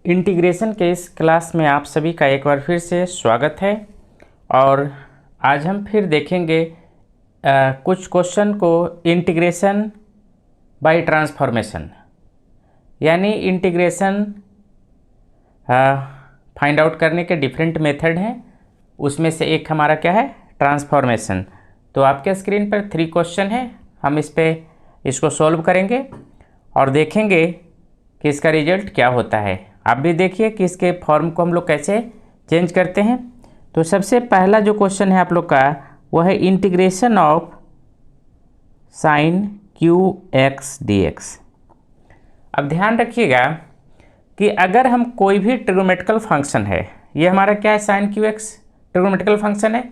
Integration के इस class में आप सभी का एक बार फिर से स्वागत है। और आज हम फिर देखेंगे कुछ क्वेश्चन को इंटीग्रेशन बाय ट्रांसफॉर्मेशन, यानी इंटीग्रेशन फाइंड आउट करने के डिफरेंट मेथड हैं। उसमें से एक हमारा क्या है, ट्रांसफॉर्मेशन। तो आपके स्क्रीन पर 3 क्वेश्चन है, हम इसको सॉल्व करेंगे और देखेंगे कि इसका रिजल्ट क्या होता है। आप भी देखिए कि इसके फॉर्म को हम लोग कैसे चेंज करते हैं। तो सबसे पहला जो क्वेश्चन है आप लोग का वो है integration of sine cube x d x. अब ध्यान रखिएगा कि अगर हम कोई भी ट्रिग्नोमेट्रिकल फंक्शन है, ये हमारा क्या है, sine cube x trigonometrical function है।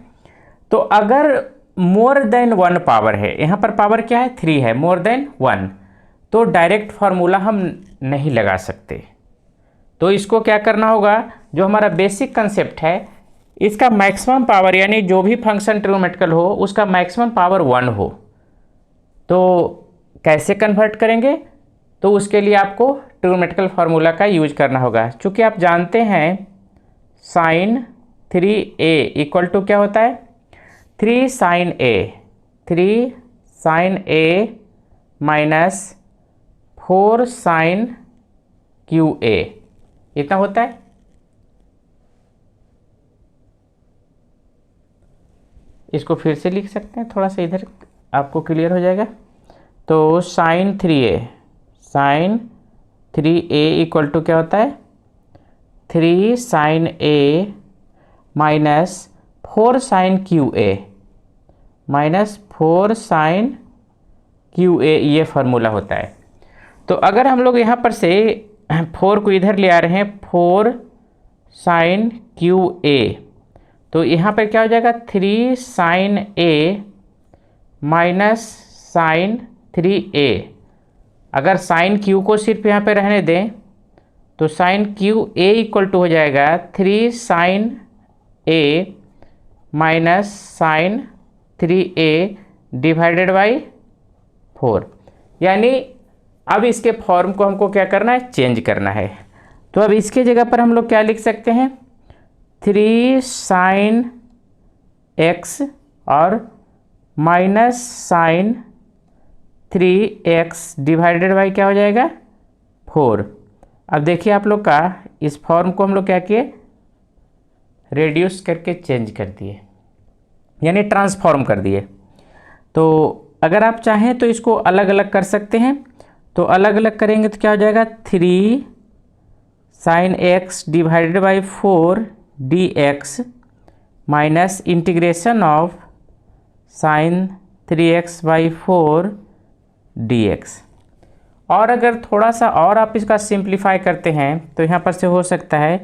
तो अगर मोर देन 1 पावर है, यहाँ पर पावर क्या है, 3 है, मोर देन 1, तो डायरेक्ट फार्मूला हम नहीं लगा सकते। तो इसको क्या करना होगा, जो हमारा बेसिक कंसेप्ट है, इसका मैक्सिमम पावर यानी जो भी फंक्शन ट्रिग्नोमेट्रिकल हो उसका मैक्सिमम पावर 1 हो। तो कैसे कन्वर्ट करेंगे, तो उसके लिए आपको ट्रिग्नोमेट्रिकल फार्मूला का यूज करना होगा। चूँकि आप जानते हैं साइन 3a इक्वल टू क्या होता है, 3 sine a minus 4 sine cube A, इतना होता है। इसको फिर से लिख सकते हैं, थोड़ा सा इधर आपको क्लियर हो जाएगा। तो साइन 3a इक्वल टू क्या होता है, 3 sine a minus 4 sine cube A minus 4 sine cube A, ये फार्मूला होता है। तो अगर हम लोग यहाँ पर से 4 को इधर ले आ रहे हैं, 4 साइन क्यू ए, तो यहाँ पर क्या हो जाएगा, 3 sine A minus sine 3a। अगर साइन क्यू को सिर्फ यहाँ पे रहने दें तो sine cube A equal to हो जाएगा 3 sine A minus sine 3a divided by 4। यानी अब इसके फॉर्म को हमको क्या करना है, चेंज करना है। तो अब इसके जगह पर हम लोग क्या लिख सकते हैं, 3 साइन एक्स और minus sine 3x divided by क्या हो जाएगा, 4। अब देखिए आप लोग का इस फॉर्म को हम लोग क्या किए, रेड्यूस करके चेंज कर दिए, यानी ट्रांसफॉर्म कर दिए। तो अगर आप चाहें तो इसको अलग अलग कर सकते हैं। तो अलग अलग करेंगे तो क्या हो जाएगा, 3 sine x divided by 4 D x minus integration of sine 3x by 4 D x. और अगर थोड़ा सा और आप इसका सिंप्लीफाई करते हैं तो यहाँ पर से हो सकता है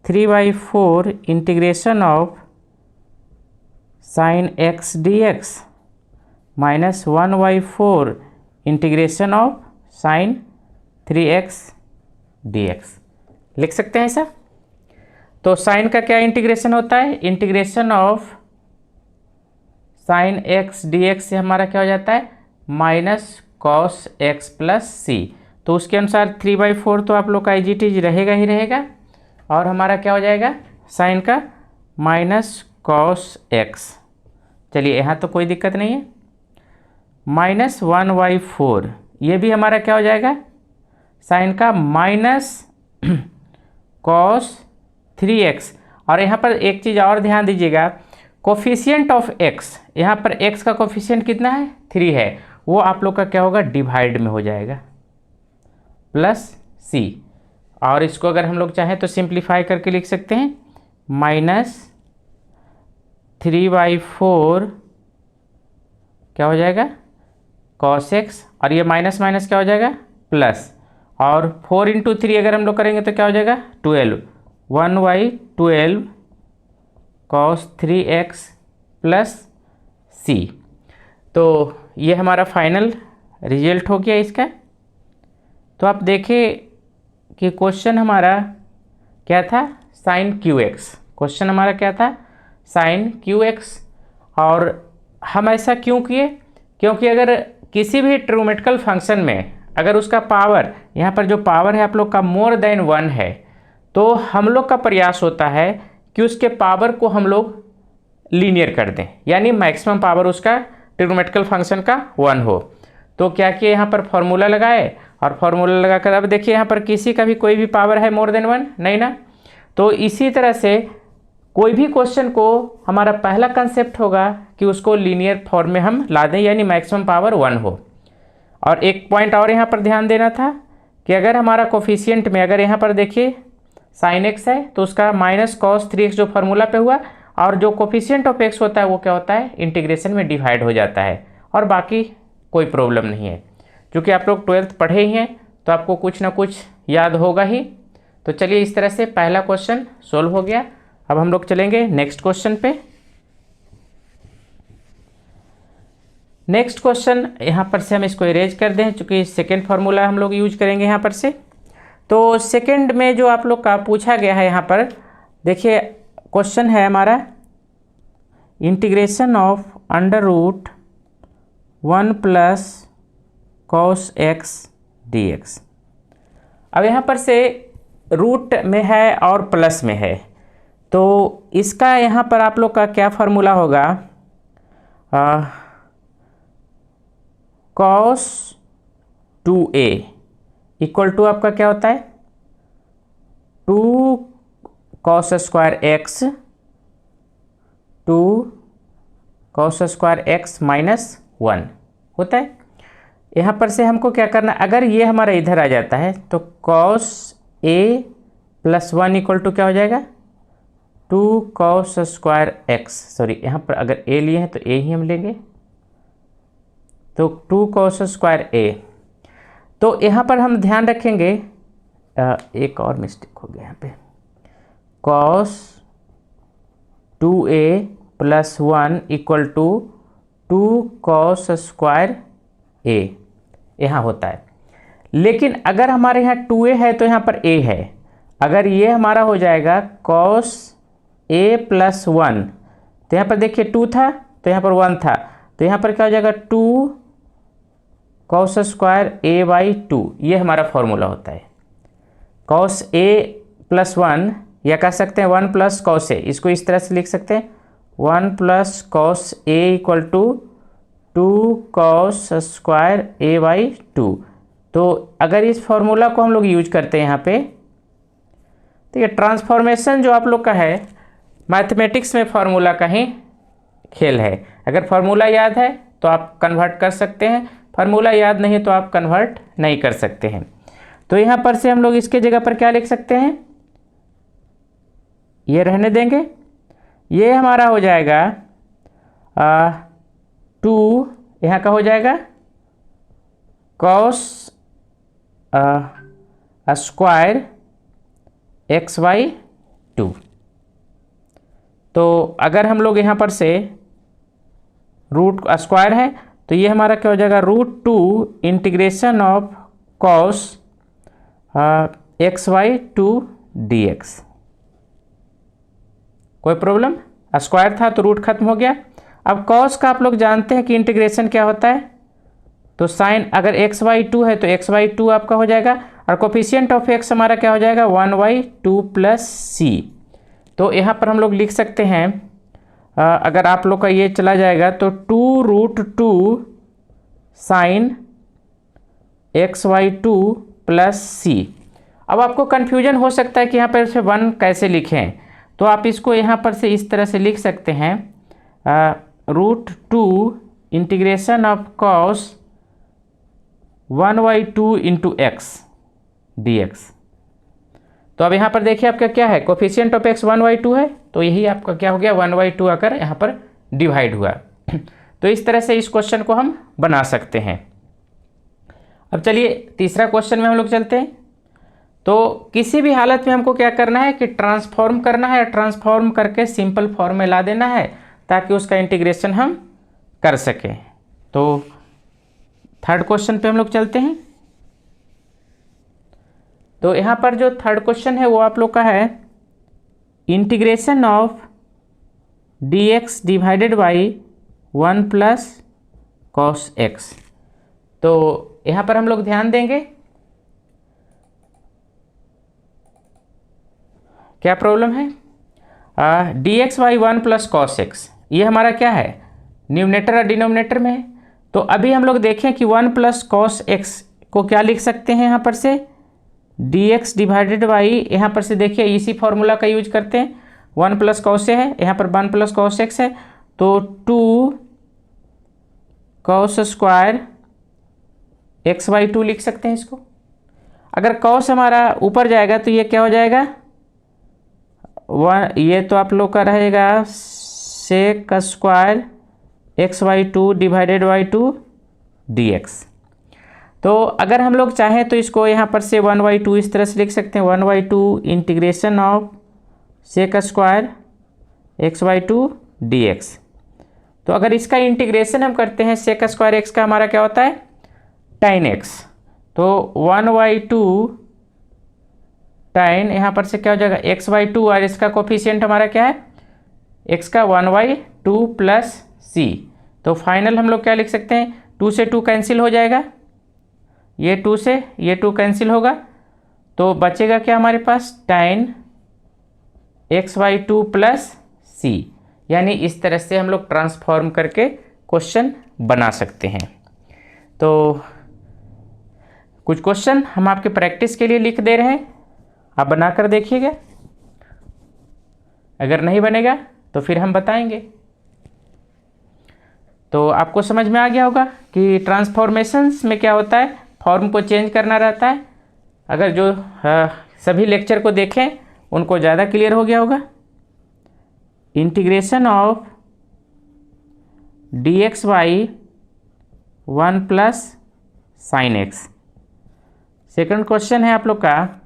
3/4 integration of sine x d x minus 1/4 integration of sine 3x dx, लिख सकते हैं ऐसा। तो साइन का क्या इंटीग्रेशन होता है, integration of sine x dx से हमारा क्या हो जाता है, माइनस कॉस एक्स प्लस सी। तो उसके अनुसार 3/4 तो आप लोग का IGT रहेगा ही रहेगा, और हमारा क्या हो जाएगा, साइन का माइनस कॉस एक्स। चलिए यहाँ तो कोई दिक्कत नहीं है, माइनस 1/4 ये भी हमारा क्या हो जाएगा, साइन का माइनस कॉस 3x। और यहाँ पर एक चीज़ और ध्यान दीजिएगा, कोफिशिएंट ऑफ x, यहाँ पर x का कोफिशिएंट कितना है, 3 है, वो आप लोग का क्या होगा, डिवाइड में हो जाएगा प्लस c। और इसको अगर हम लोग चाहें तो सिंप्लीफाई करके लिख सकते हैं, माइनस 3/4 क्या हो जाएगा, cos x, और ये माइनस माइनस क्या हो जाएगा, प्लस, और 4 × 3 अगर हम लोग करेंगे तो क्या हो जाएगा, 12, 1/12 cos 3x प्लस c। तो ये हमारा फाइनल रिजल्ट हो गया इसका। तो आप देखें कि क्वेश्चन हमारा क्या था, साइन क्यू एक्स, क्वेश्चन हमारा क्या था, साइन क्यू एक्स। और हम ऐसा क्यों किए, क्योंकि अगर किसी भी ट्रिग्नोमेट्रिकल फंक्शन में अगर उसका पावर, यहाँ पर जो पावर है आप लोग का मोर देन 1 है, तो हम लोग का प्रयास होता है कि उसके पावर को हम लोग लीनियर कर दें, यानी मैक्सिमम पावर उसका ट्रिग्नोमेट्रिकल फंक्शन का 1 हो। तो क्या किया, यहाँ पर फॉर्मूला लगाए और फॉर्मूला लगाकर अब देखिए यहाँ पर किसी का भी कोई भी पावर है मोर देन 1 नहीं ना। तो इसी तरह से कोई भी क्वेश्चन को हमारा पहला कंसेप्ट होगा कि उसको लीनियर फॉर्म में हम ला दें, यानी मैक्सिमम पावर 1 हो। और एक पॉइंट और यहाँ पर ध्यान देना था कि अगर हमारा कोफिशिएंट में अगर यहाँ पर देखिए साइन एक्स है तो उसका माइनस कॉस 3x जो फार्मूला पे हुआ, और जो कोफिशिएंट ऑफ एक्स होता है वो क्या होता है, इंटीग्रेशन में डिवाइड हो जाता है, और बाकी कोई प्रॉब्लम नहीं है। क्योंकि आप लोग 12th पढ़े ही हैं तो आपको कुछ ना कुछ याद होगा ही। तो चलिए इस तरह से पहला क्वेश्चन सोल्व हो गया। अब हम लोग चलेंगे नेक्स्ट क्वेश्चन पे। नेक्स्ट क्वेश्चन यहाँ पर से हम इसको इरेज कर दें, चूँकि सेकेंड फार्मूला हम लोग यूज करेंगे यहाँ पर से। तो सेकेंड में जो आप लोग का पूछा गया है यहाँ पर देखिए, क्वेश्चन है हमारा integration of under root 1 plus cos x d x. अब यहाँ पर से रूट में है और प्लस में है, तो इसका यहाँ पर आप लोग का क्या फार्मूला होगा, कॉस 2a इक्वल टू आपका क्या होता है 2 cos square x 2 cos square x minus 1 होता है। यहाँ पर से हमको क्या करना, अगर ये हमारा इधर आ जाता है तो cos a plus 1 equal to क्या हो जाएगा 2 कॉस स्क्वायर एक्स, सॉरी यहाँ पर अगर a लिए हैं तो a ही हम लेंगे, तो 2 कॉस स्क्वायर a। तो यहाँ पर हम ध्यान रखेंगे, एक और मिस्टेक हो गया यहाँ पे, cos 2a plus 1 equal to 2 cos square a यहाँ होता है। लेकिन अगर हमारे यहाँ 2a है तो यहाँ पर a है, अगर ये हमारा हो जाएगा कॉस a प्लस 1, तो यहाँ पर देखिए 2 था तो यहाँ पर 1 था, तो यहाँ पर क्या हो जाएगा 2 कॉस स्क्वायर a बाई 2, ये हमारा फॉर्मूला होता है। कॉस a प्लस 1, या कह सकते हैं 1 प्लस कॉस a, इसको इस तरह से लिख सकते हैं 1 plus cos a equal to 2 cos square a by 2। तो अगर इस फॉर्मूला को हम लोग यूज करते हैं यहाँ पे, ठीक है, ट्रांसफॉर्मेशन जो आप लोग का है मैथमेटिक्स में फॉर्मूला का ही खेल है। अगर फार्मूला याद है तो आप कन्वर्ट कर सकते हैं, फार्मूला याद नहीं है तो आप कन्वर्ट नहीं कर सकते हैं। तो यहाँ पर से हम लोग इसके जगह पर क्या लिख सकते हैं, ये रहने देंगे, ये हमारा हो जाएगा 2, यहाँ का हो जाएगा कॉस स्क्वायर एक्स बाई 2। तो अगर हम लोग यहाँ पर से रूट स्क्वायर है तो ये हमारा क्या हो जाएगा √2 integration of cos x by 2 d x. कोई प्रॉब्लम, स्क्वायर था तो रूट खत्म हो गया। अब कॉस का आप लोग जानते हैं कि इंटीग्रेशन क्या होता है, तो साइन अगर एक्स बाई 2 है तो एक्स बाई 2 आपका हो जाएगा, और कोफिशिएंट ऑफ एक्स हमारा क्या हो जाएगा 1/2 प्लस सी। तो यहाँ पर हम लोग लिख सकते हैं, अगर आप लोग का ये चला जाएगा तो 2√2 साइन एक्स बाई 2 प्लस सी। अब आपको कन्फ्यूजन हो सकता है कि यहाँ पर से 1 कैसे लिखें, तो आप इसको यहाँ पर से इस तरह से लिख सकते हैं √2 integration of cos 1/2 into x d x. तो अब यहाँ पर देखिए आपका क्या है, कोफिशिएंट ऑफ एक्स 1/2 है, तो यही आपका क्या हो गया 1/2 आकर यहाँ पर डिवाइड हुआ। तो इस तरह से इस क्वेश्चन को हम बना सकते हैं। अब चलिए तीसरा क्वेश्चन में हम लोग चलते हैं। तो किसी भी हालत में हमको क्या करना है कि ट्रांसफॉर्म करना है, ट्रांसफॉर्म करके सिंपल फॉर्म में ला देना है ताकि उसका इंटीग्रेशन हम कर सकें। तो थर्ड क्वेश्चन पे हम लोग चलते हैं। तो यहाँ पर जो थर्ड क्वेश्चन है वो आप लोग का है integration of dx divided by 1 plus cos x. तो यहाँ पर हम लोग ध्यान देंगे, क्या प्रॉब्लम है? D x by 1 plus cos x, ये हमारा क्या है, न्यूमरेटर और डिनोमिनेटर में है। तो अभी हम लोग देखें कि 1 प्लस कॉस एक्स को क्या लिख सकते हैं यहाँ पर से, डी एक्स डिवाइडेड बाई, यहाँ पर से देखिए इसी फॉर्मूला का यूज करते हैं, 1 प्लस कॉस ए है, यहाँ पर 1 प्लस कॉस एक्स है, तो 2 कॉस स्क्वायर एक्स बाई 2 लिख सकते हैं इसको। अगर कॉस हमारा ऊपर जाएगा तो ये क्या हो जाएगा, ये तो आप लोग का रहेगा sec square x by 2 divided by 2 d x. तो अगर हम लोग चाहें तो इसको यहाँ पर से 1/2 इस तरह से लिख सकते हैं, 1/2 integration of sec square x by 2 d x. तो अगर इसका इंटीग्रेशन हम करते हैं, सेक स्क्वायर एक्स का हमारा क्या होता है, tan एक्स, तो 1/2 tan, यहाँ पर से क्या हो जाएगा एक्स बाई 2, और इसका कोफिशिएंट हमारा क्या है, एक्स का 1/2 प्लस सी। तो फाइनल हम लोग क्या लिख सकते हैं, 2 से 2 कैंसिल हो जाएगा, ये 2 से ये 2 कैंसिल होगा, तो बचेगा क्या हमारे पास, tan एक्स बाई 2 प्लस सी। यानी इस तरह से हम लोग ट्रांसफॉर्म करके क्वेश्चन बना सकते हैं। तो कुछ क्वेश्चन हम आपके प्रैक्टिस के लिए लिख दे रहे हैं, आप बनाकर देखिएगा, अगर नहीं बनेगा तो फिर हम बताएंगे। तो आपको समझ में आ गया होगा कि ट्रांसफॉर्मेशंस में क्या होता है, फॉर्म को चेंज करना रहता है। अगर जो सभी लेक्चर को देखें उनको ज़्यादा क्लियर हो गया होगा। Integration of D x by 1 plus sine x. Second question है आप लोग का,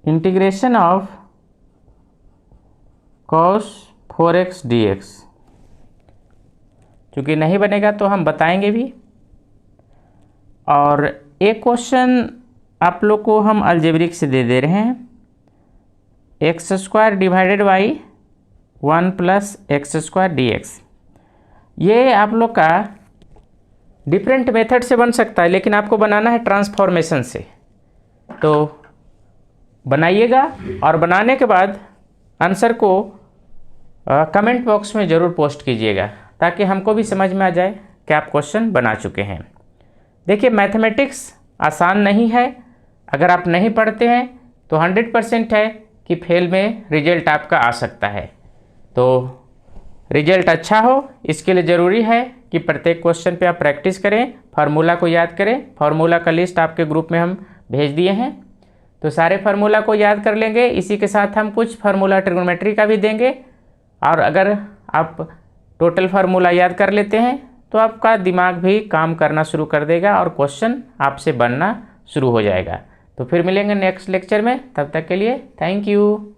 integration of cos 4x dx। चूँकि नहीं बनेगा तो हम बताएंगे भी। और एक क्वेश्चन आप लोग को हम अलजेब्रिक से दे रहे हैं, x square divided by 1 plus x square D x. ये आप लोग का डिफरेंट मेथड से बन सकता है, लेकिन आपको बनाना है ट्रांसफॉर्मेशन से। तो बनाइएगा और बनाने के बाद आंसर को कमेंट बॉक्स में ज़रूर पोस्ट कीजिएगा, ताकि हमको भी समझ में आ जाए कि आप क्वेश्चन बना चुके हैं। देखिए मैथमेटिक्स आसान नहीं है, अगर आप नहीं पढ़ते हैं तो 100% है कि फेल में रिजल्ट आपका आ सकता है। तो रिजल्ट अच्छा हो इसके लिए ज़रूरी है कि प्रत्येक क्वेश्चन पे आप प्रैक्टिस करें, फार्मूला को याद करें। फार्मूला का लिस्ट आपके ग्रुप में हम भेज दिए हैं, तो सारे फार्मूला को याद कर लेंगे। इसी के साथ हम कुछ फार्मूला ट्रिग्नोमेट्री का भी देंगे, और अगर आप टोटल फार्मूला याद कर लेते हैं तो आपका दिमाग भी काम करना शुरू कर देगा और क्वेश्चन आपसे बनना शुरू हो जाएगा। तो फिर मिलेंगे नेक्स्ट लेक्चर में, तब तक के लिए थैंक यू।